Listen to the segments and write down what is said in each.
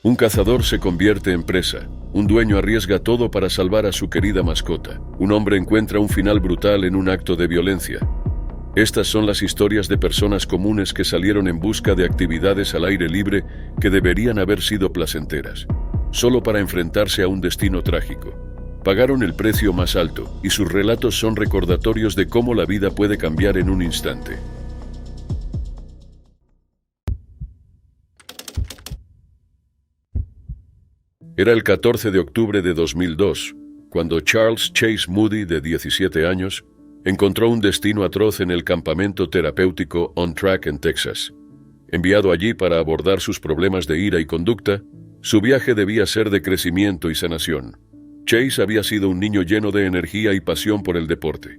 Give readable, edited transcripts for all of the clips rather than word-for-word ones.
Un cazador se convierte en presa. Un dueño arriesga todo para salvar a su querida mascota. Un hombre encuentra un final brutal en un acto de violencia. Estas son las historias de personas comunes que salieron en busca de actividades al aire libre que deberían haber sido placenteras, solo para enfrentarse a un destino trágico. Pagaron el precio más alto, y sus relatos son recordatorios de cómo la vida puede cambiar en un instante. Era el 14 de octubre de 2002, cuando Charles Chase Moody, de 17 años, encontró un destino atroz en el campamento terapéutico On Track en Texas. Enviado allí para abordar sus problemas de ira y conducta, su viaje debía ser de crecimiento y sanación. Chase había sido un niño lleno de energía y pasión por el deporte.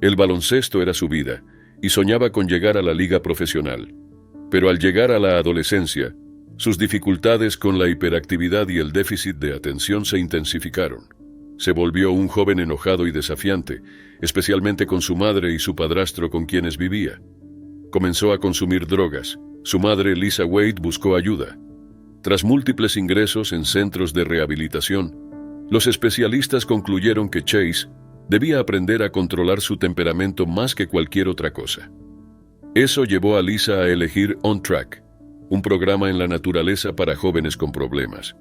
El baloncesto era su vida, y soñaba con llegar a la liga profesional. Pero al llegar a la adolescencia, sus dificultades con la hiperactividad y el déficit de atención se intensificaron. Se volvió un joven enojado y desafiante, especialmente con su madre y su padrastro con quienes vivía. Comenzó a consumir drogas. Su madre, Lisa Wade, buscó ayuda. Tras múltiples ingresos en centros de rehabilitación, los especialistas concluyeron que Chase debía aprender a controlar su temperamento más que cualquier otra cosa. Eso llevó a Lisa a elegir On Track, un programa en la naturaleza para jóvenes con problemas.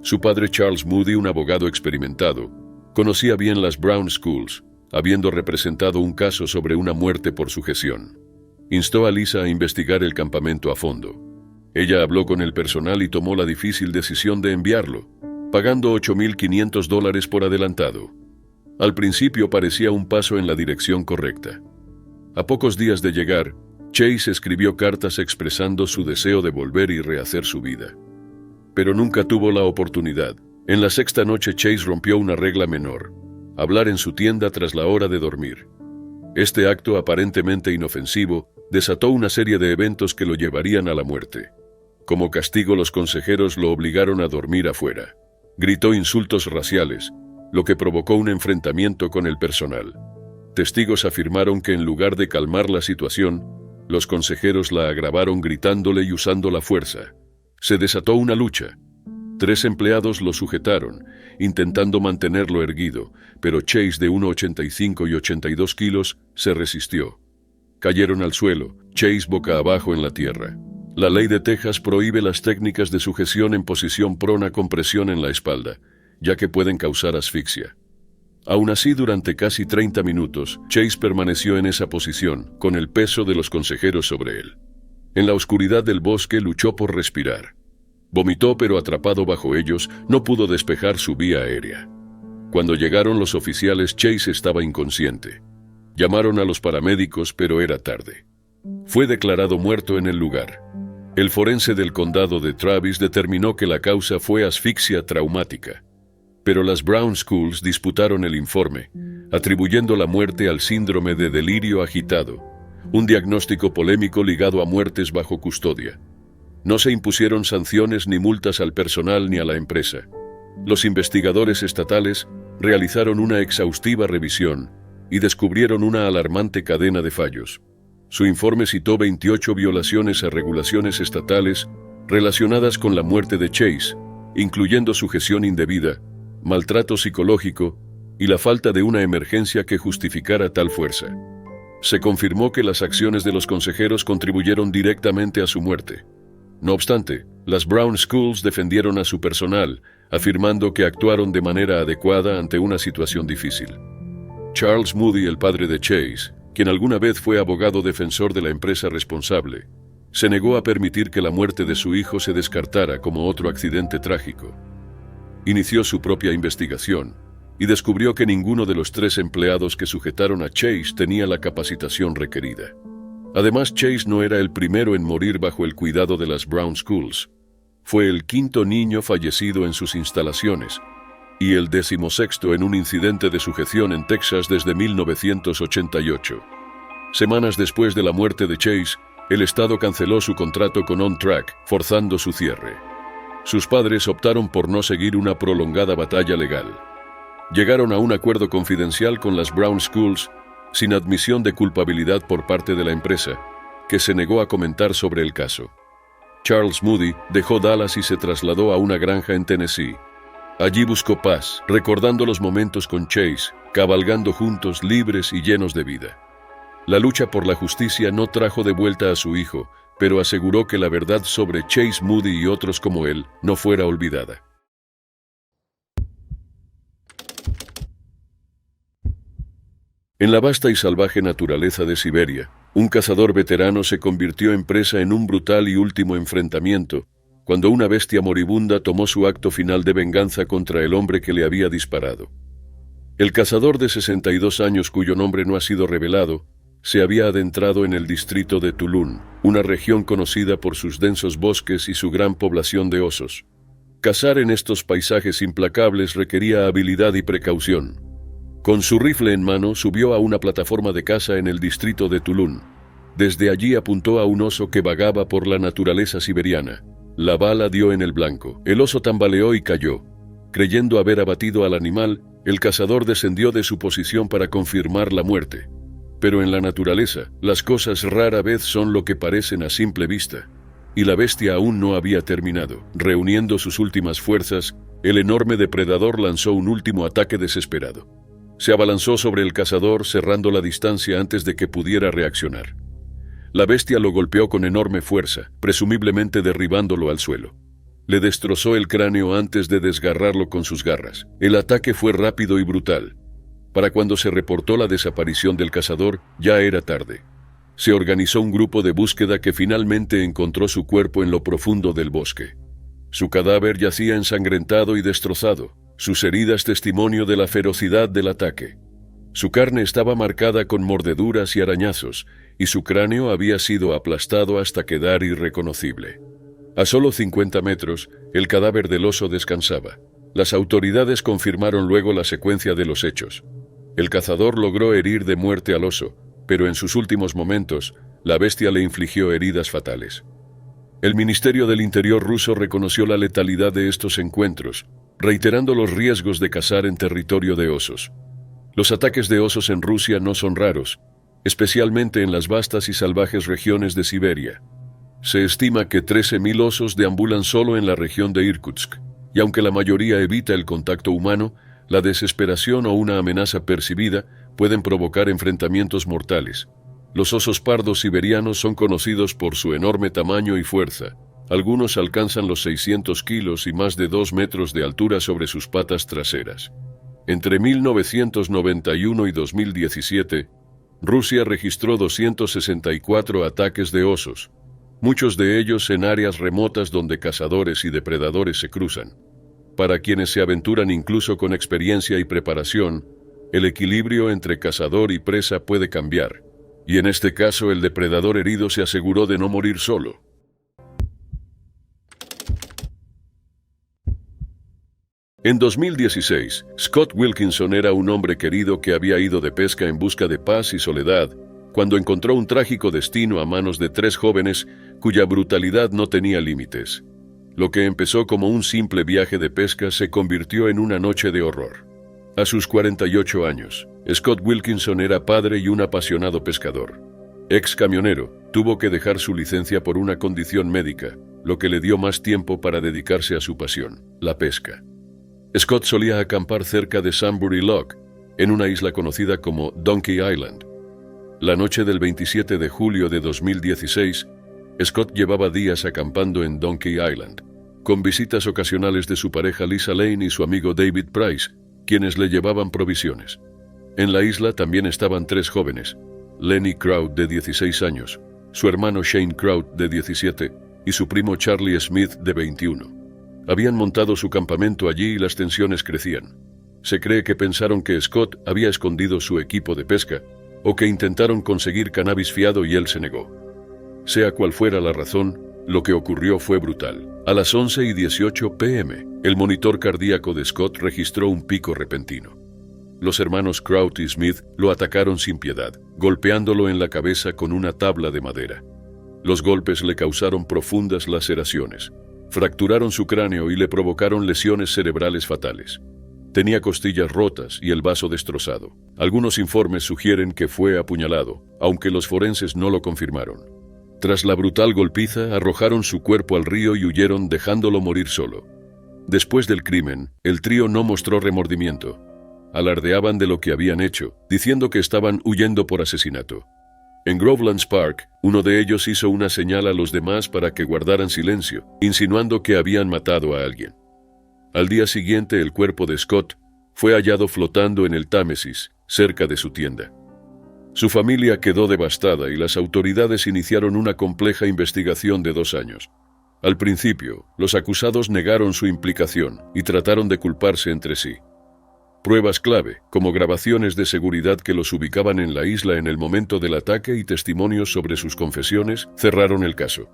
Su padre, Charles Moody, un abogado experimentado, conocía bien las Brown Schools, habiendo representado un caso sobre una muerte por sujeción. Instó a Lisa a investigar el campamento a fondo. Ella habló con el personal y tomó la difícil decisión de enviarlo, pagando $8,500 por adelantado. Al principio parecía un paso en la dirección correcta. A pocos días de llegar, Chase escribió cartas expresando su deseo de volver y rehacer su vida. Pero nunca tuvo la oportunidad. En la sexta noche, Chase rompió una regla menor: hablar en su tienda tras la hora de dormir. Este acto, aparentemente inofensivo, desató una serie de eventos que lo llevarían a la muerte. Como castigo, los consejeros lo obligaron a dormir afuera. Gritó insultos raciales, lo que provocó un enfrentamiento con el personal. Testigos afirmaron que en lugar de calmar la situación, los consejeros la agravaron gritándole y usando la fuerza. Se desató una lucha. 3 empleados lo sujetaron, intentando mantenerlo erguido, pero Chase, de 1,85 y 82 kilos, se resistió. Cayeron al suelo, Chase boca abajo en la tierra. La ley de Texas prohíbe las técnicas de sujeción en posición prona con presión en la espalda, ya que pueden causar asfixia. Aún así, durante casi 30 minutos, Chase permaneció en esa posición, con el peso de los consejeros sobre él. En la oscuridad del bosque luchó por respirar. Vomitó, pero atrapado bajo ellos, no pudo despejar su vía aérea. Cuando llegaron los oficiales, Chase estaba inconsciente. Llamaron a los paramédicos, pero era tarde. Fue declarado muerto en el lugar. El forense del condado de Travis determinó que la causa fue asfixia traumática. Pero las Brown Schools disputaron el informe, atribuyendo la muerte al síndrome de delirio agitado, un diagnóstico polémico ligado a muertes bajo custodia. No se impusieron sanciones ni multas al personal ni a la empresa. Los investigadores estatales realizaron una exhaustiva revisión y descubrieron una alarmante cadena de fallos. Su informe citó 28 violaciones a regulaciones estatales relacionadas con la muerte de Chase, incluyendo sujeción indebida, maltrato psicológico y la falta de una emergencia que justificara tal fuerza. Se confirmó que las acciones de los consejeros contribuyeron directamente a su muerte. No obstante, las Brown Schools defendieron a su personal, afirmando que actuaron de manera adecuada ante una situación difícil. Charles Moody, el padre de Chase, quien alguna vez fue abogado defensor de la empresa responsable, se negó a permitir que la muerte de su hijo se descartara como otro accidente trágico. Inició su propia investigación y descubrió que ninguno de los 3 empleados que sujetaron a Chase tenía la capacitación requerida. Además, Chase no era el primero en morir bajo el cuidado de las Brown Schools. Fue el 5º niño fallecido en sus instalaciones y el 16º en un incidente de sujeción en Texas desde 1988. Semanas después de la muerte de Chase, el estado canceló su contrato con On Track, forzando su cierre. Sus padres optaron por no seguir una prolongada batalla legal. Llegaron a un acuerdo confidencial con las Brown Schools, sin admisión de culpabilidad por parte de la empresa, que se negó a comentar sobre el caso. Charles Moody dejó Dallas y se trasladó a una granja en Tennessee. Allí buscó paz, recordando los momentos con Chase, cabalgando juntos libres y llenos de vida. La lucha por la justicia no trajo de vuelta a su hijo, pero aseguró que la verdad sobre Chase Moody y otros como él no fuera olvidada. En la vasta y salvaje naturaleza de Siberia, un cazador veterano se convirtió en presa en un brutal y último enfrentamiento, cuando una bestia moribunda tomó su acto final de venganza contra el hombre que le había disparado. El cazador de 62 años, cuyo nombre no ha sido revelado, se había adentrado en el distrito de Tulún, una región conocida por sus densos bosques y su gran población de osos. Cazar en estos paisajes implacables requería habilidad y precaución. Con su rifle en mano, subió a una plataforma de caza en el distrito de Tulún. Desde allí apuntó a un oso que vagaba por la naturaleza siberiana. La bala dio en el blanco. El oso tambaleó y cayó. Creyendo haber abatido al animal, el cazador descendió de su posición para confirmar la muerte. Pero en la naturaleza, las cosas rara vez son lo que parecen a simple vista. Y la bestia aún no había terminado. Reuniendo sus últimas fuerzas, el enorme depredador lanzó un último ataque desesperado. Se abalanzó sobre el cazador, cerrando la distancia antes de que pudiera reaccionar. La bestia lo golpeó con enorme fuerza, presumiblemente derribándolo al suelo. Le destrozó el cráneo antes de desgarrarlo con sus garras. El ataque fue rápido y brutal. Para cuando se reportó la desaparición del cazador, ya era tarde. Se organizó un grupo de búsqueda que finalmente encontró su cuerpo en lo profundo del bosque. Su cadáver yacía ensangrentado y destrozado, sus heridas testimonio de la ferocidad del ataque. Su carne estaba marcada con mordeduras y arañazos, y su cráneo había sido aplastado hasta quedar irreconocible. A solo 50 metros, el cadáver del oso descansaba. Las autoridades confirmaron luego la secuencia de los hechos. El cazador logró herir de muerte al oso, pero en sus últimos momentos, la bestia le infligió heridas fatales. El Ministerio del Interior ruso reconoció la letalidad de estos encuentros, reiterando los riesgos de cazar en territorio de osos. Los ataques de osos en Rusia no son raros, especialmente en las vastas y salvajes regiones de Siberia. Se estima que 13.000 osos deambulan solo en la región de Irkutsk, y aunque la mayoría evita el contacto humano, la desesperación o una amenaza percibida pueden provocar enfrentamientos mortales. Los osos pardos siberianos son conocidos por su enorme tamaño y fuerza. Algunos alcanzan los 600 kilos y más de 2 metros de altura sobre sus patas traseras. Entre 1991 y 2017, Rusia registró 264 ataques de osos, muchos de ellos en áreas remotas donde cazadores y depredadores se cruzan. Para quienes se aventuran incluso con experiencia y preparación, el equilibrio entre cazador y presa puede cambiar, y en este caso el depredador herido se aseguró de no morir solo. En 2016, Scott Wilkinson era un hombre querido que había ido de pesca en busca de paz y soledad, cuando encontró un trágico destino a manos de 3 jóvenes cuya brutalidad no tenía límites. Lo que empezó como un simple viaje de pesca se convirtió en una noche de horror. A sus 48 años, Scott Wilkinson era padre y un apasionado pescador. Ex camionero, tuvo que dejar su licencia por una condición médica, lo que le dio más tiempo para dedicarse a su pasión, la pesca. Scott solía acampar cerca de Sunbury Loch, en una isla conocida como Donkey Island. La noche del 27 de julio de 2016, Scott llevaba días acampando en Donkey Island, con visitas ocasionales de su pareja Lisa Lane y su amigo David Price, quienes le llevaban provisiones. En la isla también estaban 3 jóvenes, Lenny Kraut de 16 años, su hermano Shane Kraut de 17 y su primo Charlie Smith de 21. Habían montado su campamento allí y las tensiones crecían. Se cree que pensaron que Scott había escondido su equipo de pesca o que intentaron conseguir cannabis fiado y él se negó. Sea cual fuera la razón, lo que ocurrió fue brutal. A las 11:18 p.m., el monitor cardíaco de Scott registró un pico repentino. Los hermanos Kraut y Smith lo atacaron sin piedad, golpeándolo en la cabeza con una tabla de madera. Los golpes le causaron profundas laceraciones. Fracturaron su cráneo y le provocaron lesiones cerebrales fatales. Tenía costillas rotas y el vaso destrozado. Algunos informes sugieren que fue apuñalado, aunque los forenses no lo confirmaron. Tras la brutal golpiza, arrojaron su cuerpo al río y huyeron dejándolo morir solo. Después del crimen, el trío no mostró remordimiento. Alardeaban de lo que habían hecho, diciendo que estaban huyendo por asesinato. En Grovelands Park, uno de ellos hizo una señal a los demás para que guardaran silencio, insinuando que habían matado a alguien. Al día siguiente, el cuerpo de Scott fue hallado flotando en el Támesis, cerca de su tienda. Su familia quedó devastada y las autoridades iniciaron una compleja investigación de 2 años. Al principio, los acusados negaron su implicación y trataron de culparse entre sí. Pruebas clave, como grabaciones de seguridad que los ubicaban en la isla en el momento del ataque y testimonios sobre sus confesiones, cerraron el caso.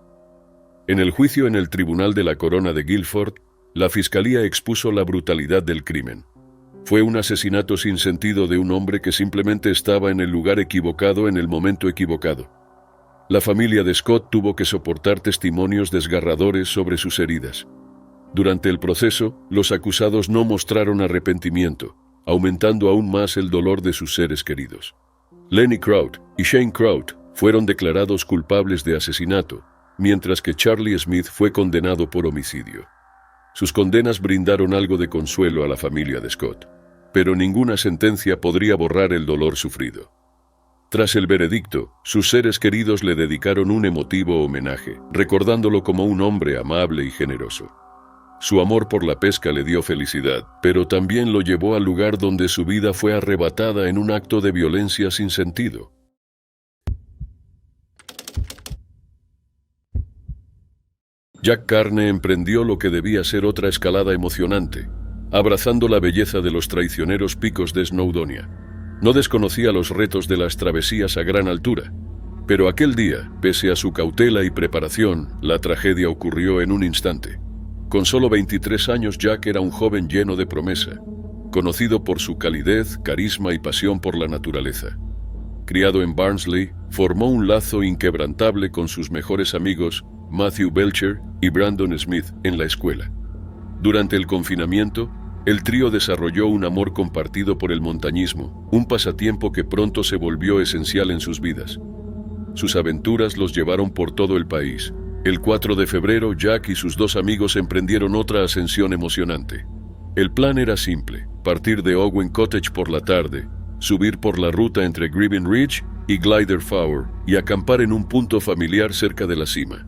En el juicio en el Tribunal de la Corona de Guilford, la Fiscalía expuso la brutalidad del crimen. Fue un asesinato sin sentido de un hombre que simplemente estaba en el lugar equivocado en el momento equivocado. La familia de Scott tuvo que soportar testimonios desgarradores sobre sus heridas. Durante el proceso, los acusados no mostraron arrepentimiento, aumentando aún más el dolor de sus seres queridos. Lenny Kraut y Shane Kraut fueron declarados culpables de asesinato, mientras que Charlie Smith fue condenado por homicidio. Sus condenas brindaron algo de consuelo a la familia de Scott, pero ninguna sentencia podría borrar el dolor sufrido. Tras el veredicto, sus seres queridos le dedicaron un emotivo homenaje, recordándolo como un hombre amable y generoso. Su amor por la pesca le dio felicidad, pero también lo llevó al lugar donde su vida fue arrebatada en un acto de violencia sin sentido. Jack Carne emprendió lo que debía ser otra escalada emocionante, abrazando la belleza de los traicioneros picos de Snowdonia. No desconocía los retos de las travesías a gran altura, pero aquel día, pese a su cautela y preparación, la tragedia ocurrió en un instante. Con solo 23 años, Jack era un joven lleno de promesa, conocido por su calidez, carisma y pasión por la naturaleza. Criado en Barnsley, formó un lazo inquebrantable con sus mejores amigos, Matthew Belcher y Brandon Smith, en la escuela. Durante el confinamiento, el trío desarrolló un amor compartido por el montañismo, un pasatiempo que pronto se volvió esencial en sus vidas. Sus aventuras los llevaron por todo el país. El 4 de febrero, Jack y sus 2 amigos emprendieron otra ascensión emocionante. El plan era simple: partir de Owen Cottage por la tarde, subir por la ruta entre Gribbin Ridge y Glider Fawr y acampar en un punto familiar cerca de la cima.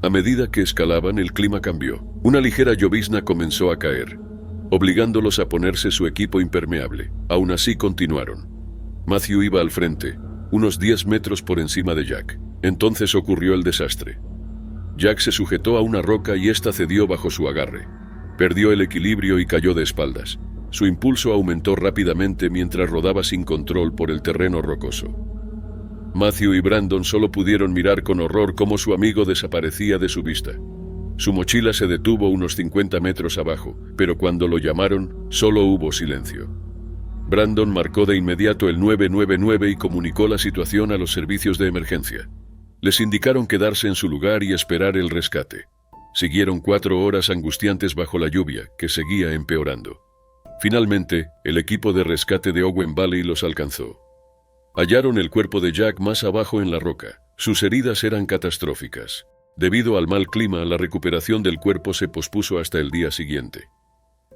A medida que escalaban, el clima cambió. Una ligera llovizna comenzó a caer, obligándolos a ponerse su equipo impermeable. Aún así continuaron. Matthew iba al frente, unos 10 metros por encima de Jack. Entonces ocurrió el desastre. Jack se sujetó a una roca y ésta cedió bajo su agarre. Perdió el equilibrio y cayó de espaldas. Su impulso aumentó rápidamente mientras rodaba sin control por el terreno rocoso. Matthew y Brandon solo pudieron mirar con horror cómo su amigo desaparecía de su vista. Su mochila se detuvo unos 50 metros abajo, pero cuando lo llamaron, solo hubo silencio. Brandon marcó de inmediato el 999 y comunicó la situación a los servicios de emergencia. Les indicaron quedarse en su lugar y esperar el rescate. Siguieron 4 horas angustiantes bajo la lluvia, que seguía empeorando. Finalmente, el equipo de rescate de Owen Valley los alcanzó. Hallaron el cuerpo de Jack más abajo en la roca. Sus heridas eran catastróficas. Debido al mal clima, la recuperación del cuerpo se pospuso hasta el día siguiente.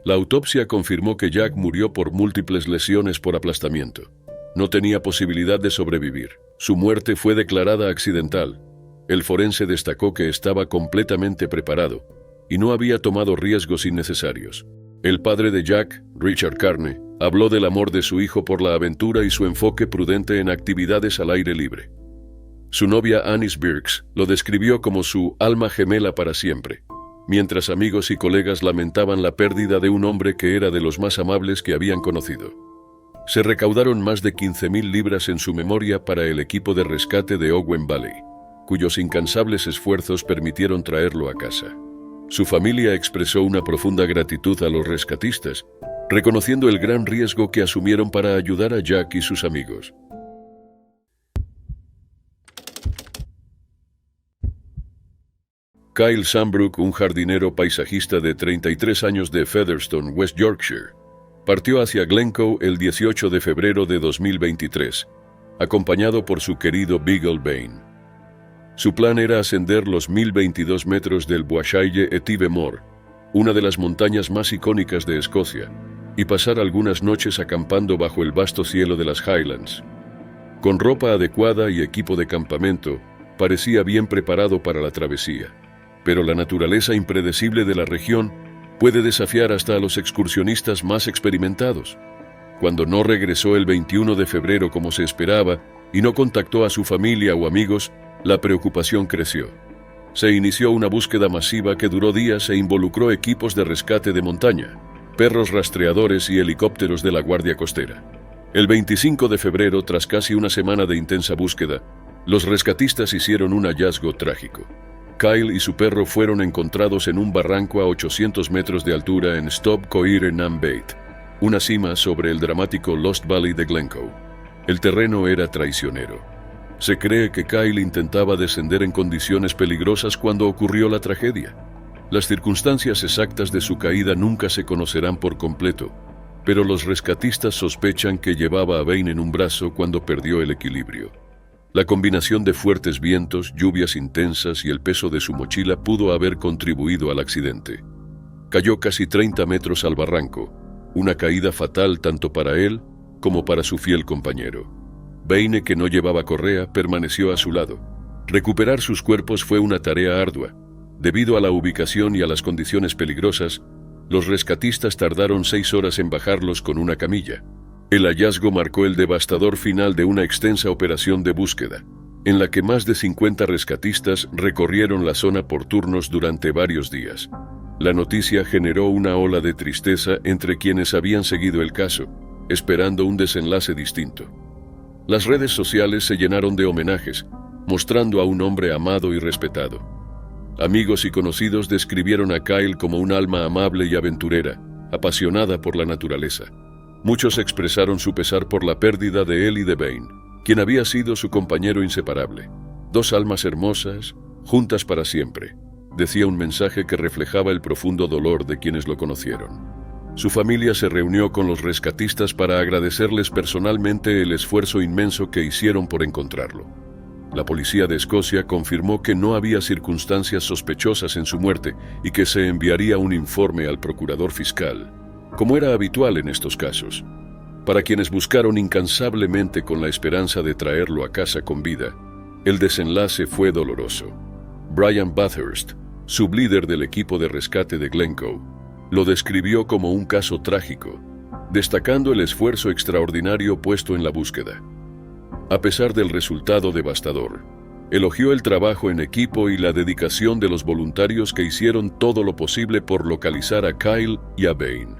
La autopsia confirmó que Jack murió por múltiples lesiones por aplastamiento. No tenía posibilidad de sobrevivir. Su muerte fue declarada accidental. El forense destacó que estaba completamente preparado y no había tomado riesgos innecesarios. El padre de Jack, Richard Carne, habló del amor de su hijo por la aventura y su enfoque prudente en actividades al aire libre. Su novia Annis Birks lo describió como su alma gemela para siempre, mientras amigos y colegas lamentaban la pérdida de un hombre que era de los más amables que habían conocido. Se recaudaron más de 15,000 libras en su memoria para el equipo de rescate de Owen Valley, cuyos incansables esfuerzos permitieron traerlo a casa. Su familia expresó una profunda gratitud a los rescatistas, reconociendo el gran riesgo que asumieron para ayudar a Jack y sus amigos. Kyle Sambrook, un jardinero paisajista de 33 años de Featherstone, West Yorkshire, partió hacia Glencoe el 18 de febrero de 2023, acompañado por su querido Beagle Bane. Su plan era ascender los 1022 metros del Boischaille Etive-Mor, una de las montañas más icónicas de Escocia, y pasar algunas noches acampando bajo el vasto cielo de las Highlands. Con ropa adecuada y equipo de campamento, parecía bien preparado para la travesía, pero la naturaleza impredecible de la región puede desafiar hasta a los excursionistas más experimentados. Cuando no regresó el 21 de febrero como se esperaba y no contactó a su familia o amigos, la preocupación creció. Se inició una búsqueda masiva que duró días e involucró equipos de rescate de montaña, perros rastreadores y helicópteros de la Guardia Costera. El 25 de febrero, tras casi una semana de intensa búsqueda, los rescatistas hicieron un hallazgo trágico. Kyle y su perro fueron encontrados en un barranco a 800 metros de altura en Stob Coire Nam Beit, una cima sobre el dramático Lost Valley de Glencoe. El terreno era traicionero. Se cree que Kyle intentaba descender en condiciones peligrosas cuando ocurrió la tragedia. Las circunstancias exactas de su caída nunca se conocerán por completo, pero los rescatistas sospechan que llevaba a Bain en un brazo cuando perdió el equilibrio. La combinación de fuertes vientos, lluvias intensas y el peso de su mochila pudo haber contribuido al accidente. Cayó casi 30 metros al barranco, una caída fatal tanto para él como para su fiel compañero. Bain, que no llevaba correa, permaneció a su lado. Recuperar sus cuerpos fue una tarea ardua. Debido a la ubicación y a las condiciones peligrosas, los rescatistas tardaron 6 horas en bajarlos con una camilla. El hallazgo marcó el devastador final de una extensa operación de búsqueda, en la que más de 50 rescatistas recorrieron la zona por turnos durante varios días. La noticia generó una ola de tristeza entre quienes habían seguido el caso, esperando un desenlace distinto. Las redes sociales se llenaron de homenajes, mostrando a un hombre amado y respetado. Amigos y conocidos describieron a Kyle como un alma amable y aventurera, apasionada por la naturaleza. Muchos expresaron su pesar por la pérdida de él y de Bain, quien había sido su compañero inseparable. Dos almas hermosas, juntas para siempre, decía un mensaje que reflejaba el profundo dolor de quienes lo conocieron. Su familia se reunió con los rescatistas para agradecerles personalmente el esfuerzo inmenso que hicieron por encontrarlo. La policía de Escocia confirmó que no había circunstancias sospechosas en su muerte y que se enviaría un informe al procurador fiscal, como era habitual en estos casos. Para quienes buscaron incansablemente con la esperanza de traerlo a casa con vida, el desenlace fue doloroso. Brian Bathurst, sublíder del equipo de rescate de Glencoe, lo describió como un caso trágico, destacando el esfuerzo extraordinario puesto en la búsqueda. A pesar del resultado devastador, elogió el trabajo en equipo y la dedicación de los voluntarios que hicieron todo lo posible por localizar a Kyle y a Bain.